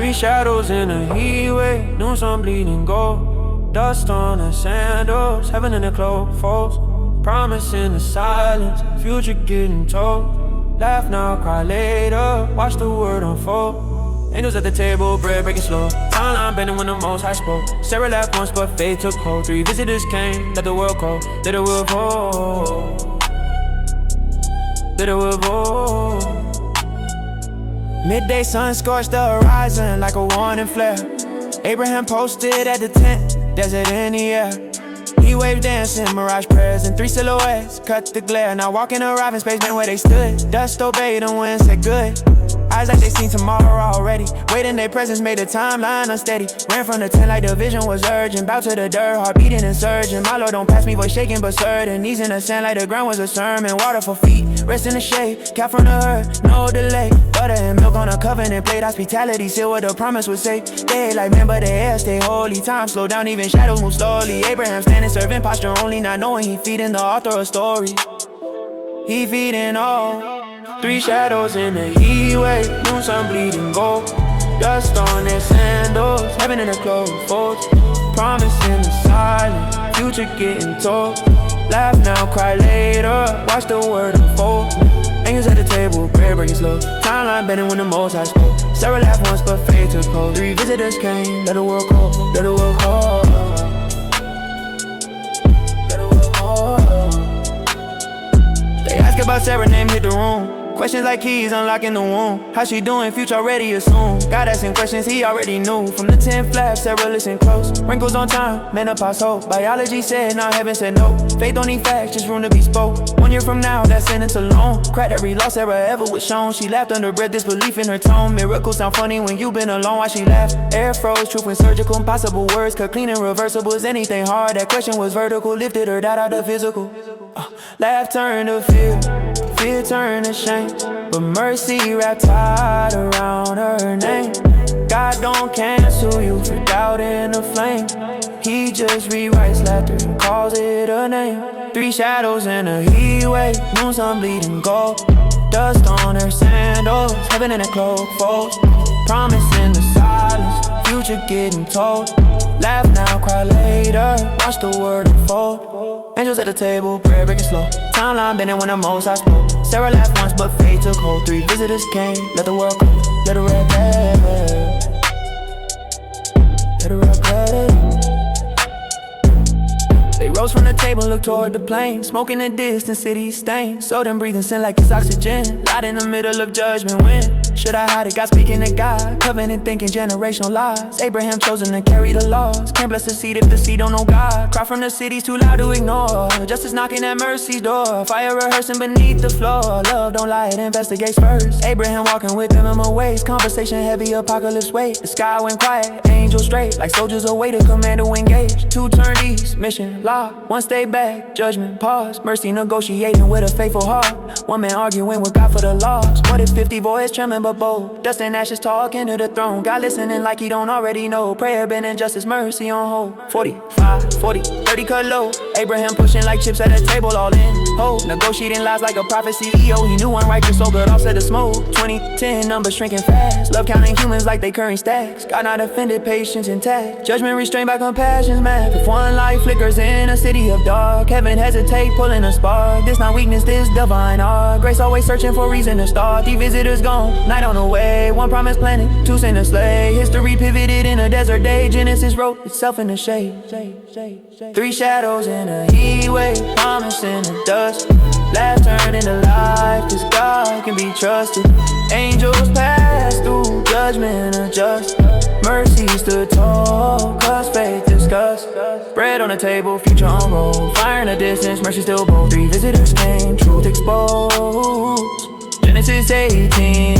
Three shadows in a heat wave, knew some bleeding gold. Dust on the sandals, heaven in the clothes folds. Promise in the silence, future getting told. Laugh now, cry later, watch the word unfold. Angels at the table, bread breaking slow. Timeline bending when the most high spoke. Sarah laughed once, but faith took hold. Three visitors came, let the world cold, let the world vote. Let the world vote. Midday sun scorched the horizon like a warning flare. Abraham posted at the tent, desert in the air. He waved dancing, mirage prayers, and three silhouettes cut the glare. Now walking, arriving, space been where they stood. Dust obeyed and wind said good. Eyes like they seen tomorrow already. Waiting their presence made the timeline unsteady. Ran from the tent like the vision was urgent. Bow to the dirt, heart beating and surging. My Lord don't pass me, voice shaking but certain. Knees in the sand like the ground was a sermon. Water for feet, rest in the shade. Cat from the herd, no delay. Butter and milk on a covenant plate. Hospitality sealed what the promise would say. They like men but the air stay holy. Time slow down, even shadows move slowly. Abraham standing serving posture only, not knowing he feeding the author of story. He feeding all. Three shadows in the heat wave, moon sun bleeding gold. Dust on their sandals, heaven in the clothes folds. Promise in the silence, future getting told. Laugh now, cry later, watch the word unfold. Angels at the table, prayer breaking slow. Timeline bending when the most high spoke. Sarah laughed once, but faith took hold. Three visitors came, let the world call, let the world call. Let the world call. They ask about Sarah, name hit the room. Questions like keys unlocking the womb. How she doing? Future already assumed. God asking questions he already knew. From the 10th flash, Sarah listen close. Wrinkles on time, menopause hope. Biology said, now heaven said no. Faith don't need facts, just room to be spoke. 1 year from now, that sentence alone. Cracked every loss Sarah ever was shown. She laughed under breath, disbelief in her tone. Miracles sound funny when you been alone. Why she laughed? Air froze, truth when surgical. Impossible words, cut clean and reversible. Is anything hard? That question was vertical. Lifted her doubt out of physical. Laugh turned to fear, fear turned to shame. But mercy wrapped tight around her name. God don't cancel you for doubting the flame. He just rewrites laughter and calls it a name. Three shadows in a heat wave, moon sun bleeding gold. Dust on her sandals, heaven in a cloak folds. Promise in the silence, future getting told. Laugh now, cry later, watch the word unfold. Angels at the table, prayer breaking slow. Timeline bending when the most I spoke. Sarah laughed once, but faith took hold. Three visitors came, let the world go, let the red let the red They rose from the table, looked toward the plain. Smoke in the distance, city stained. So them breathing sin like it's oxygen. Light in the middle of judgment wind. Should I hide it? God speaking to God. Covenant thinking generational lies. Abraham chosen to carry the laws. Can't bless the seed if the seed don't know God. Cry from the city's too loud to ignore. Justice knocking at mercy's door. Fire rehearsing beneath the floor. Love don't lie, it investigates first. Abraham walking with them in my ways. Conversation heavy, apocalypse wait. The sky went quiet, angels straight. Like soldiers await a command to engage. Two turned east, mission locked. One stay back, judgment pause. Mercy negotiating with a faithful heart. One man arguing with God for the lost. What if 50 voice trembling but bold? Dust and ashes talking to the throne. God listening like he don't already know. Prayer been in justice, mercy on hold. 45, 40, 30 cut low. Abraham pushing like chips at a table all in. Hope negotiating lies like a prophet CEO. He knew unrighteous so good offset the smoke. 2010 numbers shrinking fast. Love counting humans like they curring stacks. God not offended, patience intact. Judgment restrained by compassion's map. If one light flickers in a city of dark, heaven hesitate pulling a spark. This not weakness, this divine art. Grace always searching for reason to start. Three visitors gone, night on the way. One promise planted, two sinners slay. History pivoted in a desert day. Genesis wrote itself in the shade. Three shadows in a heat wave, promise in the dust. Laugh turned into life, cause God can be trusted. Angels pass through, judgment adjust. Mercy stood tall, cause faith discussed. Bread on the table, future on roll. Fire in the distance, mercy still bold. Three visitors came, truth exposed. Genesis 18